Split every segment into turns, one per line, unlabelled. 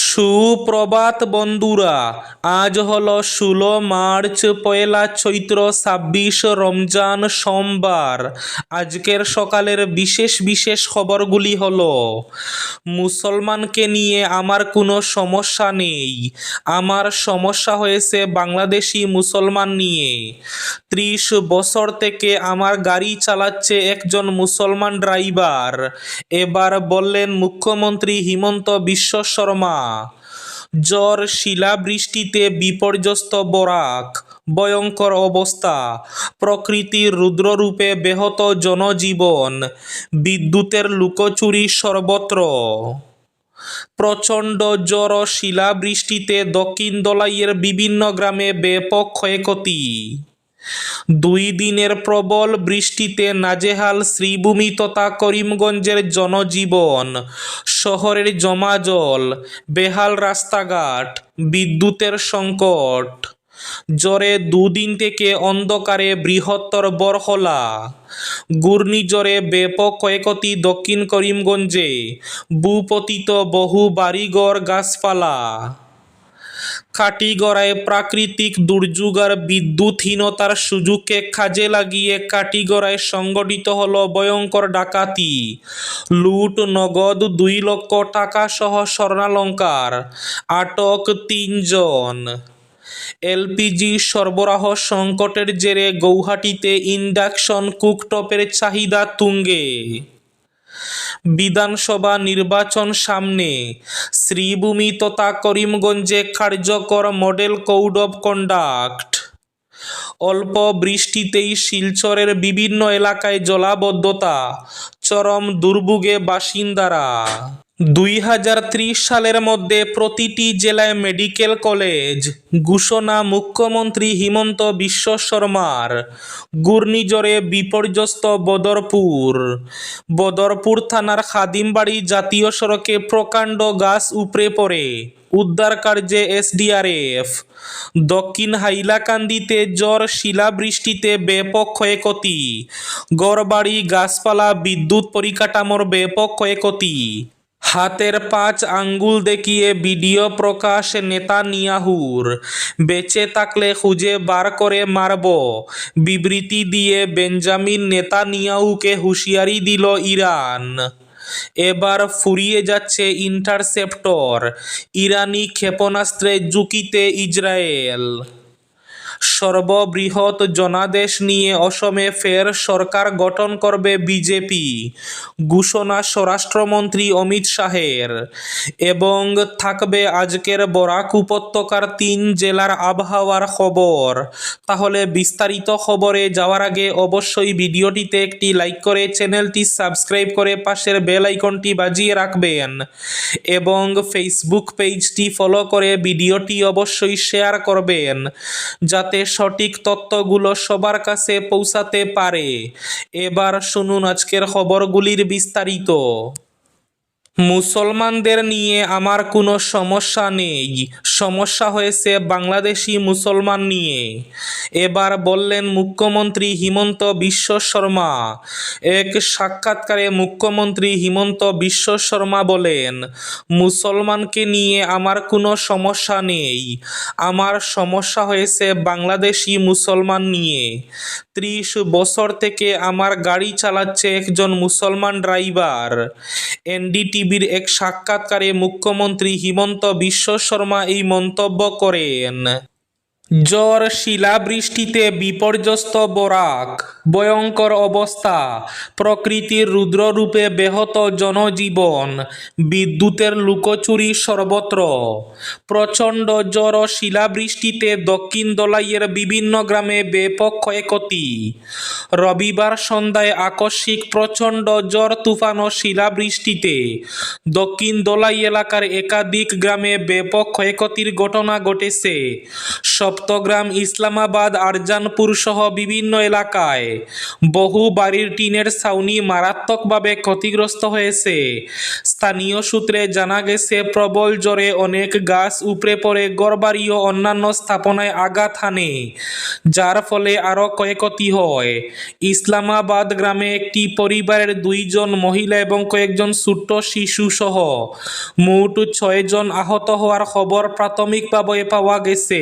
সুপ্রভাত বন্ধুরা, আজ হলো 16 মার্চ, পয়লা চৈত্র, 26 রমজান, সোমবার। আজকের সকালের বিশেষ বিশেষ খবরগুলি হলো: মুসলমানকে নিয়ে আমার কোনো সমস্যা নেই, আমার সমস্যা হয়েছে বাংলাদেশি মুসলমান নিয়ে। 30 বছর থেকে আমার গাড়ি চালাচ্ছে একজন মুসলমান ড্রাইভার, এবার বললেন মুখ্যমন্ত্রী হিমন্ত বিশ্ব শর্মা। ঝড়, শিলাবৃষ্টিতে বিপর্যস্ত বরাক, ভয়ঙ্কর অবস্থা, প্রকৃতির রুদ্ররূপে ব্যাহত জনজীবন, বিদ্যুতের লুকোচুরি সর্বত্র। প্রচণ্ড ঝড় ও শিলাবৃষ্টিতে দক্ষিণ ধলাইয়ের বিভিন্ন গ্রামে ব্যাপক ক্ষয়ক্ষতি। 2 দিনের প্রবল বৃষ্টিতে নাজেহাল শ্রীভূমি তথা করিমগঞ্জের জনজীবন, শহরের জমা জল, বেহাল রাস্তাঘাট, বিদ্যুতের সংকট। ঝড়ে 2 দিন থেকে অন্ধকারে বৃহত্তর বরহলা। ঘূর্ণিঝড়ে ব্যাপক ক্ষয়ক্ষতি দক্ষিণ করিমগঞ্জে, ভূপতিত বহু বাড়িঘর, গাছপালা। কাটিগড়ায় প্রাকৃতিক দুর্যোগ আর বিদ্যুৎহীনতার সুযোগকে কাজে লাগিয়ে কাটিগড়ায় সংঘটিত হল ভয়ঙ্কর ডাকাতি, লুট, নগদ 2 লক্ষ টাকা সহ স্বর্ণালংকার, আটক 3 জন। এলপিজি সরবরাহ সংকটের জেরে গৌহাটিতে ইন্ডাকশন কুকটপের চাহিদা তুঙ্গে। বিধানসভা নির্বাচন সামনে, শ্রীভূমি তথা করিমগঞ্জে কার্যকর মডেল কোড অব কন্ডাক্ট। অল্প বৃষ্টিতেই শিলচরের বিভিন্ন এলাকায় জলাবদ্ধতা, চরম দুর্ভোগে বাসিন্দারা। 2030 সালের মধ্যে প্রতিটি জেলায় মেডিকেল কলেজ, ঘোষণা মুখ্যমন্ত্রী হিমন্ত বিশ্ব শর্মার। ঘূর্ণিঝড়ে বিপর্যস্ত বদরপুর থানার খাদিমবাড়ি জাতীয় সড়কে প্রকাণ্ড গাছ উপড়ে পড়ে, উদ্ধার কার্যে এসডিআরএফ। দক্ষিণ হাইলাকান্দিতে ঝড়, শিলাবৃষ্টিতে ব্যাপক ক্ষয়ক্ষতি, ঘরবাড়ি, গাছপালা, বিদ্যুৎ পরিকাঠামোর ব্যাপক ক্ষয়ক্ষতি। হাতের 5 আঙ্গুল দেখিয়ে ভিডিও প্রকাশ নেতানিয়াহুর, বেঁচে থাকলে খুঁজে বার করে মারব। বিবৃতি দিয়ে বেঞ্জামিন নেতানিয়াহুকে হুঁশিয়ারি দিল ইরান। এবার ফুরিয়ে যাচ্ছে ইন্টারসেপ্টর, ইরানি ক্ষেপণাস্ত্রের ঝুঁকিতে ইসরায়েল। সর্ববৃহৎ জনাদেশ নিয়ে অসমে ফের সরকার গঠন করবে বিজেপি, ঘোষণা স্বরাষ্ট্রমন্ত্রী অমিত শাহের। এবং থাকবে আজকের বরাক উপত্যকার 3 জেলার আবহাওয়ার খবর। তাহলে বিস্তারিত খবরে যাওয়ার আগে অবশ্যই ভিডিওটিতে একটি লাইক করে চ্যানেলটি সাবস্ক্রাইব করে পাশের বেল আইকনটি বাজিয়ে রাখবেন এবং ফেসবুক পেজটি ফলো করে ভিডিওটি অবশ্যই শেয়ার করবেন, যাতে সঠিক তথ্যগুলো সবার কাছে পৌঁছাতে পারে। এবার শুনুন আজকের খবরগুলির বিস্তারিত। মুসলমানদের নিয়ে আমার কোনো সমস্যা নেই, সমস্যা হয়েছে বাংলাদেশি মুসলমান নিয়ে, এবার বললেন মুখ্যমন্ত্রী হিমন্ত বিশ্ব শর্মা। এক সাক্ষাৎকারে মুখ্যমন্ত্রী হিমন্ত বিশ্ব শর্মা বলেন, মুসলমানকে নিয়ে আমার কোনো সমস্যা নেই, আমার সমস্যা হয়েছে বাংলাদেশি মুসলমান নিয়ে। 30 বছর থেকে আমার গাড়ি চালাচ্ছে একজন মুসলমান ড্রাইভার। এনডিটিভির এক সাক্ষাৎকারে মুখ্যমন্ত্রী হিমন্ত বিশ্ব শর্মা এই মন্তব্য করেন। ঝড়, শিলাবৃষ্টিতে বিপর্যস্ত বরাক, ভয়ঙ্কর অবস্থা, প্রকৃতির রুদ্ররূপে ব্যাহত জনজীবন, বিদ্যুতের লুকোচুরি সর্বত্র। প্রচণ্ড ঝড় ও শিলাবৃষ্টিতে দক্ষিণ ধলাইয়ের বিভিন্ন গ্রামে ব্যাপক ক্ষয়ক্ষতি। রবিবার সন্ধ্যায় আকস্মিক প্রচণ্ড ঝড়, তুফান ও শিলাবৃষ্টিতে দক্ষিণ ধলাই এলাকার একাধিক গ্রামে ব্যাপক ক্ষয়ক্ষতির ঘটনা ঘটেছে। সপ্তগ্রাম, ইসলামাবাদ, আরজানপুর সহ বিভিন্ন এলাকায় বহু বাড়ির টিনের ছাউনি মারাত্মকভাবে ক্ষতিগ্রস্ত হয়েছে। স্থানীয় সূত্রে জানা গেছে, প্রবল ঝড়ে অনেক গাছ উপড়ে পড়ে ঘরবাড়ি ও অন্যান্য স্থাপনায় আঘাত হানে, যার ফলে আরও ক্ষয়ক্ষতি হয়। ইসলামাবাদ গ্রামে একটি পরিবারের 2 জন মহিলা এবং কয়েকজন ছোট্ট শিশু সহ মোট 6 জন আহত হওয়ার খবর প্রাথমিকভাবে পাওয়া গেছে।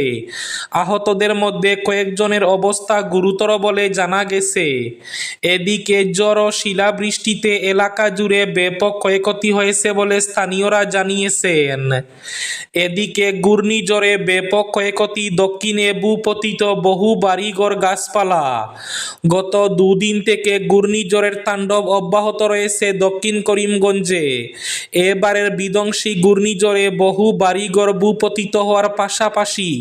আহতদের মধ্যে কয়েকজনের অবস্থা গুরুতর বলে জানা গেছে। এদিকে ঝড় ও শিলাবৃষ্টিতে এলাকা জুড়ে ব্যাপক ক্ষয়ক্ষতি হয়েছে বলে স্থানীয়রা জানিয়েছেন। এদিকে ঘূর্ণিঝড়ে ব্যাপক ক্ষয়ক্ষতি দক্ষিণে ভূপতিত বহু বাড়িঘর, গাছপালা। গত 2 দিন থেকে ঘূর্ণিঝড়ের তাণ্ডব অব্যাহত রয়েছে দক্ষিণ করিমগঞ্জে। এবারের বিধ্বংসী ঘূর্ণিঝড়ে বহু বাড়িঘর ভূপতিত হওয়ার পাশাপাশি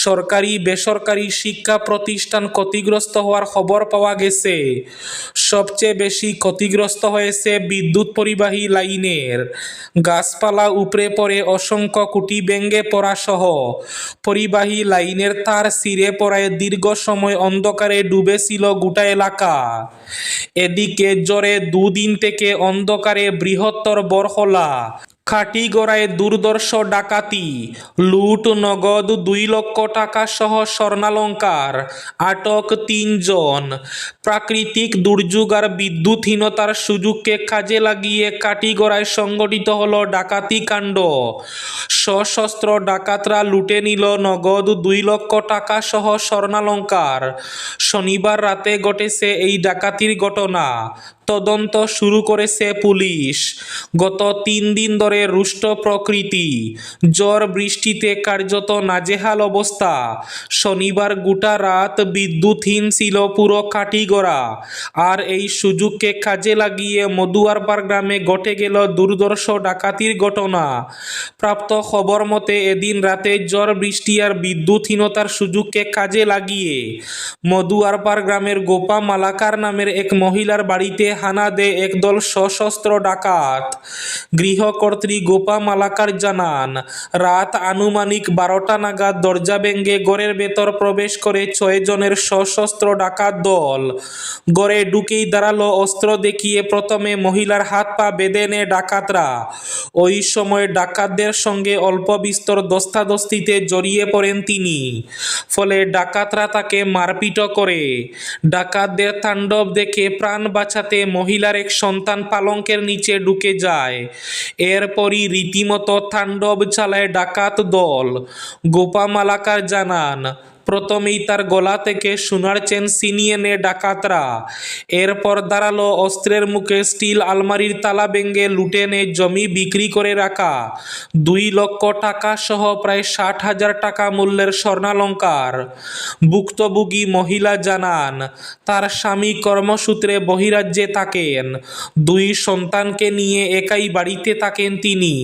সরকারি বেসরকারি শিক্ষা প্রতিষ্ঠান ক্ষতিগ্রস্ত হওয়ার খবর পাওয়া গেছে। সবচেয়ে বেশি ক্ষতিগ্রস্ত হয়েছে বিদ্যুৎ পরিবাহী লাইনের। গাছপালা উপড়ে পড়ে অসংখ্য খুঁটি ভেঙে পড়া সহ পরিবাহী লাইনের তার ছিঁড়ে পড়ায় দীর্ঘ সময় অন্ধকারে ডুবেছিল গোটা এলাকা। এদিকে ঝড়ে 2 দিন থেকে অন্ধকারে বৃহত্তর বরহলা, খাটিগড়ায় দুর্ধর্ষ ডাকাতি, লুট, নগদ 2 লক্ষ টাকা সহ স্বর্ণালংকার, আটক 3 জন। প্রাকৃতিক দুর্যোগ আর বিদ্যুৎহীনতার সুযোগকে কাজে লাগিয়ে কাটিগড়ায় সংঘটিত হলো ডাকাতি কাণ্ড। সশস্ত্র ডাকাতরা লুটে নিল নগদ 2 লক্ষ টাকা সহ স্বর্ণালংকার। শনিবার রাতে ঘটেছে এই ডাকাতির ঘটনা। তদন্ত শুরু করেছে পুলিশ। গত 3 দিন ধরে রুষ্ট প্রকৃতি, ঝড় বৃষ্টিতে কার্যত নাজেহাল অবস্থা। শনিবার গোটা রাত বিদ্যুৎহীন ছিল পুরো কাটিগড়া। আর এই সুযোগকে কাজে লাগিয়ে মধুয়ারপাড় গ্রামে ঘটে গেল দুর্ধর্ষ ডাকাতির ঘটনা। প্রাপ্ত খবর মতে এদিন রাতে ঝড় বৃষ্টি আর বিদ্যুৎহীনতার সুযোগকে কাজে লাগিয়ে মধুয়ারপাড় গ্রামের গোপা মালাকার নামের এক মহিলার বাড়িতে হানা দেয় একদল সশস্ত্র ডাকাত। গৃহকর্ত্রী গোপা মালাকার জানান, রাত আনুমানিক 12টা নাগাদ দরজা ভেঙে ঘরের ভেতর প্রবেশ করে 6 জনের সশস্ত্র ডাকাত দল। ঘরে ঢুকেই দাঁড়ালো অস্ত্র দেখিয়ে প্রথমে মহিলার হাত পা বেঁধে নেয় ডাকাতরা। ওই সময় ডাকাতদের সঙ্গে অল্প বিস্তর ধস্তাধস্তিতে জড়িয়ে পড়েন তিনি। ফলে ডাকাতরা তাকে মারপিটও করে। ডাকাতদের তাণ্ডব দেখে প্রাণ বাঁচাতে মহিলার এক সন্তান পালঙ্কের নিচে ঢুকে যায়। এরপরই রীতিমতো তাণ্ডব চালায় ডাকাত দল। গোপা মালাকার জানান, প্রথমেই তার গলা থেকে সোনার চেন ছিনিয়ে নেয় ডাকাতরা। এরপর দাঁড়ালো অস্ত্রের মুখে স্টিল আলমারির তালা ভেঙে লুটে নেয় জমি বিক্রি করে রাখা 2 লক্ষ টাকা সহ প্রায় 60,000 টাকা মূল্যের স্বর্ণালংকার। ভুক্তভোগী মহিলা জানান, তার স্বামী কর্মসূত্রে বহিরাজ্যে থাকেন। 2 সন্তানকে নিয়ে একাই বাড়িতে থাকেন তিনি।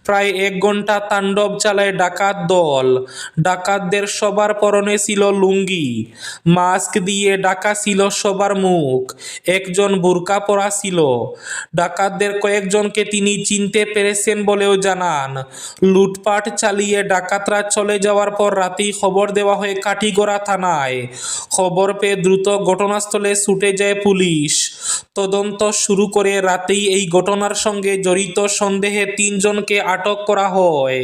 প্রায় 1 ঘন্টা তাণ্ডব চালায় ডাকাত দল। ডাকাতদের সবার পরনে ছিল লুঙ্গি, মাস্ক দিয়ে ঢাকা ছিল সবার মুখ, একজন বোরকা পরা ছিল। ডাকাতদের কয়েকজনকে তিনি চিনতে পেরেছেন বলেও জানান। লুটপাট চালিয়ে ডাকাতরা চলে যাওয়ার পর রাতেই খবর দেওয়া হয় কাটিগড়া থানায়। খবর পেয়ে দ্রুত ঘটনাস্থলে ছুটে যায় পুলিশ। তদন্ত শুরু করে রাতেই এই ঘটনার সঙ্গে জড়িত সন্দেহে 3 জনকে আটক করা হয়।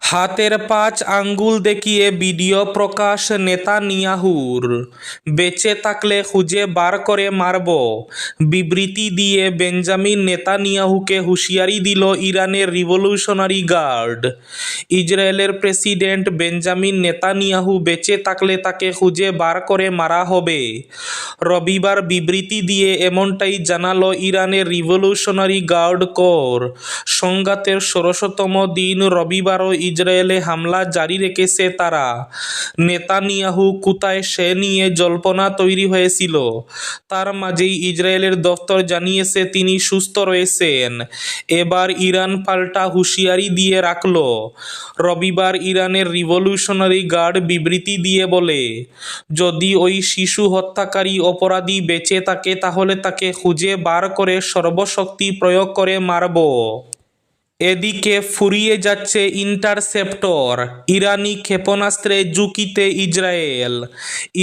হাতের 5 আঙ্গুল দেখিয়ে ভিডিও প্রকাশ নেতানিয়াহুর, বেঁচে থাকলে খুঁজে বার করে মারব। বিবৃতি দিয়ে বেঞ্জামিন নেতানিয়াহুকে হুঁশিয়ারি দিল ইরানের রিভলিউশনারি গার্ড। ইসরায়েলের প্রেসিডেন্ট বেঞ্জামিন নেতানিয়াহু বেঁচে থাকলে তাকে খুঁজে বার করে মারা হবে। রবিবার বিবৃতি দিয়ে এমনটাই জানালো ইরানের রিভলিউশনারি গার্ড কোর। সংঘাতের 16তম দিন রবিবারও ইসরায়েলে হামলা জারি রেখেছে তারা। নেতানিয়াহু কোথায় সে নিয়ে জল্পনা তৈরি হয়েছিল। তার মাঝেই ইসরায়েলের দফতর জানিয়েছে তিনি সুস্থ রয়েছেন। এবার ইরান পাল্টা হুঁশিয়ারি দিয়ে রাখল। রবিবার ইরানের রিভলিউশনারি গার্ড বিবৃতি দিয়ে বলে, যদি ওই শিশু হত্যাকারী অপরাধী বেঁচে থাকে তাহলে তাকে খুঁজে বার করে সর্বশক্তি প্রয়োগ করে মারব। এদিকে ফুরিয়ে যাচ্ছে ইন্টারসেপ্টর, ইরানি ক্ষেপণাস্ত্রে ঝুঁকিতে ইসরায়েল।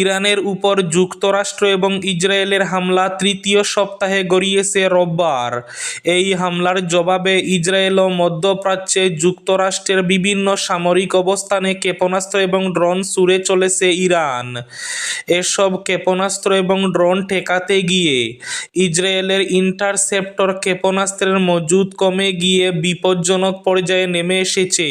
ইরানের উপর যুক্তরাষ্ট্র এবং ইসরায়েলের হামলা তৃতীয় সপ্তাহে গড়িয়েছে রোববার। এই হামলার জবাবে ইসরায়েল ও মধ্যপ্রাচ্যে যুক্তরাষ্ট্রের বিভিন্ন সামরিক অবস্থানে ক্ষেপণাস্ত্র এবং ড্রোন ছুড়ে চলেছে ইরান। এসব ক্ষেপণাস্ত্র এবং ড্রোন ঠেকাতে গিয়ে ইসরায়েলের ইন্টারসেপ্টর ক্ষেপণাস্ত্রের মজুদ কমে গিয়ে বিপজ্জনক পর্যায়ে নেমে এসেছে।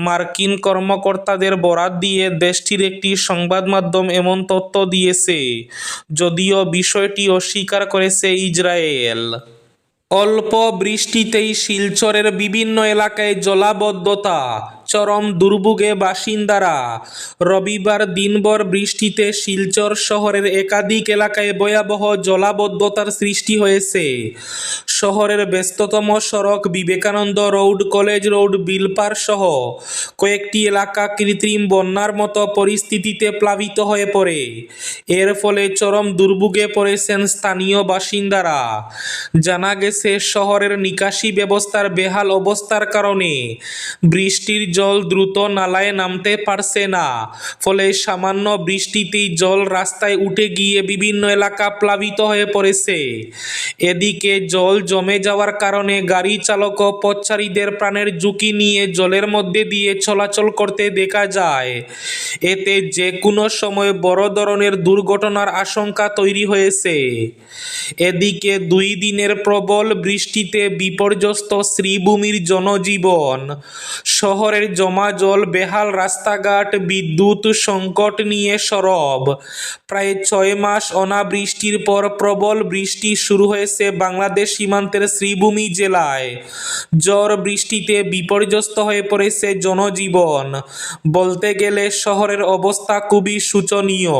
মার্কিন কর্মকর্তাদের বরাত দিয়ে দেশটির একটি সংবাদ মাধ্যম এমন তথ্য দিয়েছে, যদিও বিষয়টি অস্বীকার করেছে ইসরায়েল। অল্প বৃষ্টিতেই শিলচরের বিভিন্ন এলাকায় জলাবদ্ধতা, চরম দুর্ভোগে বাসিন্দারা। রবিবার দিনভর বৃষ্টিতে শিলচর শহরের একাধিক এলাকায় ভয়াবহ জলাবদ্ধতার সৃষ্টি হয়েছে। শহরের ব্যস্ততম সড়ক Vivekananda road, college road, Bilpar সহ কয়েকটি এলাকা কৃত্রিম বন্যার মতো পরিস্থিতিতে প্লাবিত হয়ে পড়ে। এর ফলে চরম দুর্ভোগে পড়েছেন স্থানীয় বাসিন্দারা। জানা গেছে, শহরের নিকাশি ব্যবস্থার বেহাল অবস্থার কারণে বৃষ্টির জল দ্রুত নালায় নামতে পারছে না। ফলে সামান্য বৃষ্টিতেই জল রাস্তায় উঠে গিয়ে বিভিন্ন এলাকা প্লাবিত হয়ে পড়েছে। এদিকে জল জমে যাওয়ার কারণে গাড়ি চালক ও পথচারীদের প্রাণের ঝুঁকি নিয়ে জলের মধ্যে দিয়ে চলাচল করতে দেখা যায়। এতে যে কোনো সময় বড় ধরনের দুর্ঘটনার আশঙ্কা তৈরি হয়েছে। এদিকে 2 দিনের প্রবল বৃষ্টিতে বিপর্যস্ত শ্রীভূমির জনজীবন। শহরের জমা জল, বেহাল রাস্তাঘাট, বিদ্যুৎ সংকট নিয়ে সরব। প্রায় 6 মাস অনাবৃষ্টির পর প্রবল বৃষ্টি শুরু হয়েছে বাংলাদেশ সীমান্তের শ্রীভূমি জেলায়। ঝড় বৃষ্টিতে বিপর্যস্ত হয়ে পড়েছে জনজীবন। বলতে গেলে শহরের অবস্থা খুবই শোচনীয়।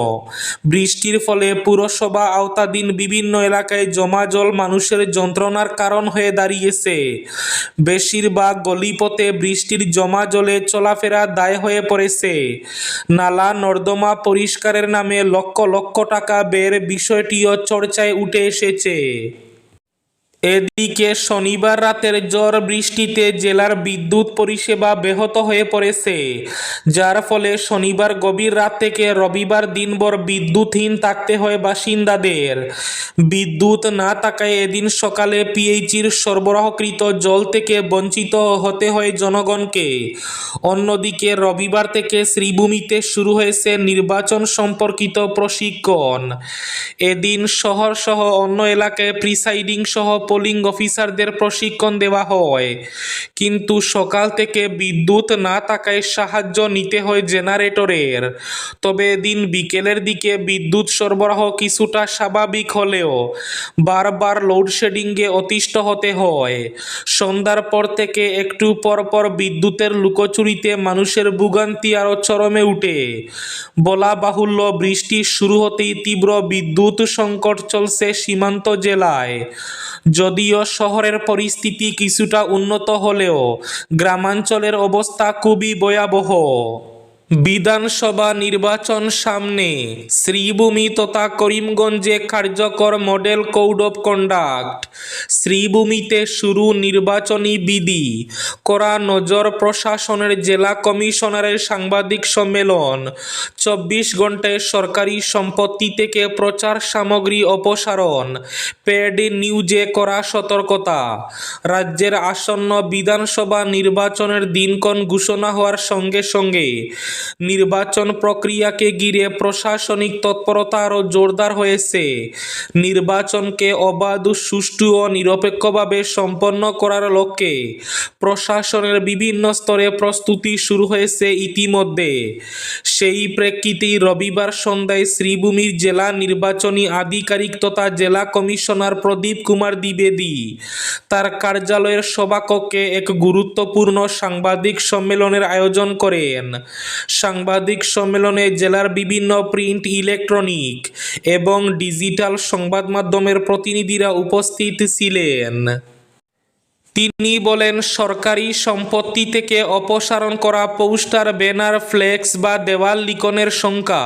বৃষ্টির ফলে পুরসভা আওতাধীন বিভিন্ন এলাকায় জমা জল মানুষের যন্ত্রণার কারণ হয়ে দাঁড়িয়েছে। বেশিরভাগ গলিপথে বৃষ্টির জমা জলে চলাফেরা দায় হয়ে পড়েছে। নালা নর্দমা পরিষ্কারের নামে লক্ষ লক্ষ টাকা ব্যয়ের বিষয়টিও চর্চায় উঠে এসেছে। এদিকে শনিবার রাতের ঝড় বৃষ্টিতে জেলার বিদ্যুৎ পরিষেবা ব্যাহত হয়ে পড়েছে, যার ফলে শনিবার গভীর রাত থেকে রবিবার দিনভর বিদ্যুৎহীন থাকতে হয় বাসিন্দাদের। বিদ্যুৎ না থাকায় এদিন সকালে পিএইচির সরবরাহকৃত জল থেকে বঞ্চিত হতে হয় জনগণকে। অন্যদিকে রবিবার থেকে শ্রীভূমিতে শুরু হয়েছে নির্বাচন সম্পর্কিত প্রশিক্ষণ। এদিন শহর সহ অন্য এলাকায় প্রিসাইডিং সহ পোলিং অফিসারদের প্রশিক্ষণ দেওয়া হয়। কিন্তু সকাল থেকে বিদ্যুৎ না থাকায় সাহায্য নিতে হয় জেনারেটরের। তবে এদিন বিকেলের দিকে বিদ্যুৎ সরবরাহ কিছুটা স্বাভাবিক হলেও বারবার লোডশেডিংয়ে অতিষ্ঠ হতে হয়। সন্ধ্যার পর থেকে একটু পর পর বিদ্যুতের লুকোচুরিতে মানুষের ভোগান্তি আরও চরমে উঠে। বলা বাহুল্য, বৃষ্টি শুরু হতেই তীব্র বিদ্যুৎ সংকট চলছে সীমান্ত জেলায়। যদিও শহরের পরিস্থিতি কিছুটা উন্নত হলেও গ্রামাঞ্চলের অবস্থা খুবই ভয়াবহ। বিধানসভা নির্বাচন সামনে, শ্রীভূমি তথা করিমগঞ্জে কার্যকর মডেল কোড অফ কন্ডাক্ট। শ্রীভূমিতে শুরু নির্বাচনী বিধি। কড়া নজর প্রশাসনের। জেলা কমিশনারের সাংবাদিক সম্মেলন। 24 ঘণ্টায় সরকারি সম্পত্তি থেকে প্রচার সামগ্রী অপসারণ। পেড নিউজে কড়া সতর্কতা। রাজ্যের আসন্ন বিধানসভা নির্বাচনের দিনক্ষণ ঘোষণা হওয়ার সঙ্গে সঙ্গে নির্বাচন প্রক্রিয়াকে ঘিরে প্রশাসনিক তৎপরতা আরও জোরদার হয়েছে। নির্বাচনকে অবাধ, সুষ্ঠু ও নিরপেক্ষভাবে সম্পন্ন করার লক্ষ্যে প্রশাসনের বিভিন্ন স্তরে প্রস্তুতি শুরু হয়েছে ইতিমধ্যে। সেই প্রেক্ষিতেই রবিবার সন্ধ্যায় শ্রীভূমির জেলা নির্বাচনী আধিকারিক তথা জেলা কমিশনার প্রদীপ কুমার দ্বিবেদী তার কার্যালয়ের সভাকক্ষে এক গুরুত্বপূর্ণ সাংবাদিক সম্মেলনের আয়োজন করেন। সাংবাদিক সম্মেলনে জেলার বিভিন্ন প্রিন্ট, ইলেকট্রনিক এবং ডিজিটাল সংবাদ মাধ্যমের প্রতিনিধিরা উপস্থিত ছিলেন। তিনি বলেন, সরকারি সম্পত্তি থেকে অপসারণ করা পোস্টার, ব্যানার, ফ্লেক্স বা দেওয়াল লিখনের সংখ্যা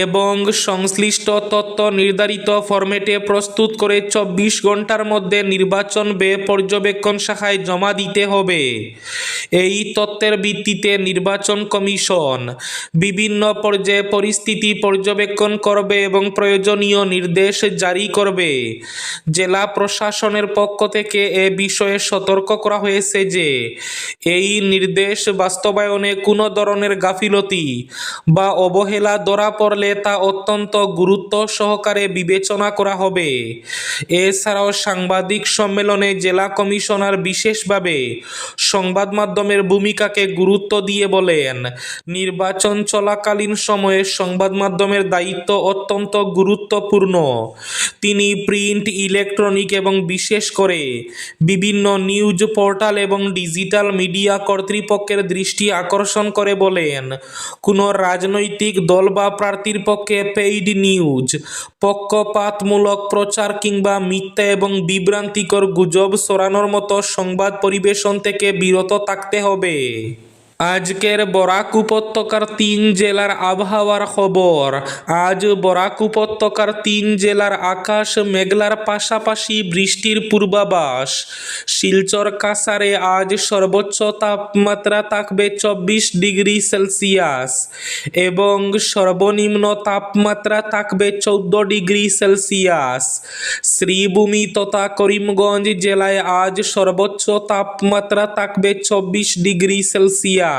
এবং সংশ্লিষ্ট তথ্য নির্ধারিত ফরম্যাটে প্রস্তুত করে 24 ঘন্টার মধ্যে নির্বাচন ব্যয় পর্যবেক্ষণ শাখায় জমা দিতে হবে। এই তথ্যের ভিত্তিতে নির্বাচন কমিশন বিভিন্ন পর্যায়ে পরিস্থিতি পর্যবেক্ষণ করবে এবং প্রয়োজনীয় নির্দেশ জারি করবে। জেলা প্রশাসনের পক্ষ থেকে এ বিষয়ে সতর্ক করা হয়েছে যে এই নির্দেশ বাস্তবায়নে কোনো ধরনের গাফিলতি বা অবহেলা ধরা পড়লে তা অত্যন্ত গুরুত্ব সহকারে বিবেচনা করা হবে। এছাড়াও সাংবাদিক সম্মেলনে জেলা কমিশনার বিশেষভাবে সংবাদ মাধ্যমের ভূমিকাকে গুরুত্ব দিয়ে বলেন, নির্বাচন চলাকালীন সময়ে সংবাদ মাধ্যমের দায়িত্ব অত্যন্ত গুরুত্বপূর্ণ। তিনি প্রিন্ট, ইলেকট্রনিক এবং বিশেষ করে বিভিন্ন নিউজ পোর্টাল এবং ডিজিটাল মিডিয়া কর্তৃপক্ষের দৃষ্টি আকর্ষণ করে বলেন, কোনো রাজনৈতিক দল বা প্রার্থীর পক্ষে পেইড নিউজ, পক্ষপাতমূলক প্রচার কিংবা মিথ্যা এবং বিভ্রান্তিকর গুজব ছড়ানোর মতো সংবাদ পরিবেশন থেকে বিরত থাকতে হবে। আজকের বরাক উপত্যকার 3 জেলার আবহাওয়ার খবর। আজ বরাক উপত্যকার 3 জেলার আকাশ মেঘলার পাশাপাশি বৃষ্টির পূর্বাভাস। শিলচর কাছাড়ে আজ সর্বোচ্চ তাপমাত্রা থাকবে 24 ডিগ্রি সেলসিয়াস এবং সর্বনিম্ন তাপমাত্রা থাকবে 14 ডিগ্রি সেলসিয়াস। শ্রীভূমি তথা করিমগঞ্জ জেলায় আজ সর্বোচ্চ তাপমাত্রা থাকবে 24 ডিগ্রি সেলসিয়াস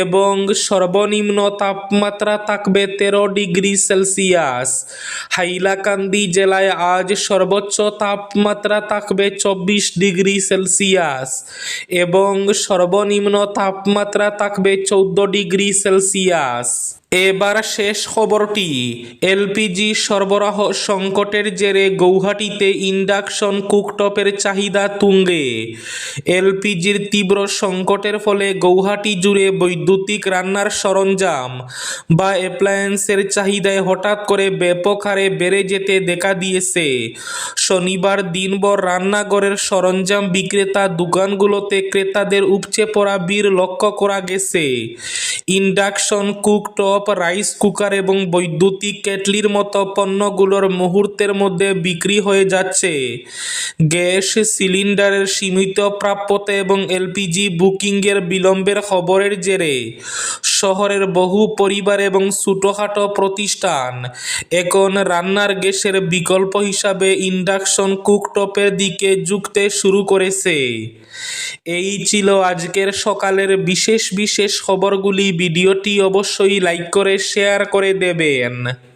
এবং সর্বনিম্ন তাপমাত্রা থাকবে 13 ডিগ্রি সেলসিয়াস। হাইলাকান্দি জেলায় আজ সর্বোচ্চ তাপমাত্রা থাকবে 24 ডিগ্রি সেলসিয়াস এবং সর্বনিম্ন তাপমাত্রা থাকবে 14 ডিগ্রি সেলসিয়াস। এবার শেষ খবরটি। এলপিজি সরবরাহ সংকটের জেরে গৌহাটিতে ইন্ডাকশন কুকটপের চাহিদা তুঙ্গে। এলপিজির তীব্র সংকটের ফলে গৌহাটি জুড়ে বৈদ্যুতিক রান্নার সরঞ্জাম বা অ্যাপ্লায়েন্সের চাহিদায় হঠাৎ করে ব্যাপক হারে বেড়ে যেতে দেখা দিয়েছে। শনিবার দিনভর রান্নাঘরের সরঞ্জাম বিক্রেতা দোকানগুলোতে ক্রেতাদের উপচে পড়া ভিড় লক্ষ্য করা গেছে। ইন্ডাকশন কুকটপ, রাইস কুকার এবং বৈদ্যুতিক কেটলির মতো পণ্যগুলোর মুহূর্তের মধ্যে বিক্রি হয়ে যাচ্ছে। গ্যাস সিলিন্ডারের সীমিত প্রাপ্যতা এবং এলপিজি বুকিংয়ের বিলম্বের খবরের জেরে শহরের বহু পরিবার এবং ছোটখাটো প্রতিষ্ঠান এখন রান্নার গ্যাসের বিকল্প হিসাবে ইন্ডাকশন কুকটপের দিকে ঝুঁকতে শুরু করেছে। এই ছিল আজকের সকালের বিশেষ খবরগুলি। ভিডিওটি অবশ্যই লাইক করে শেয়ার করে দেবেন।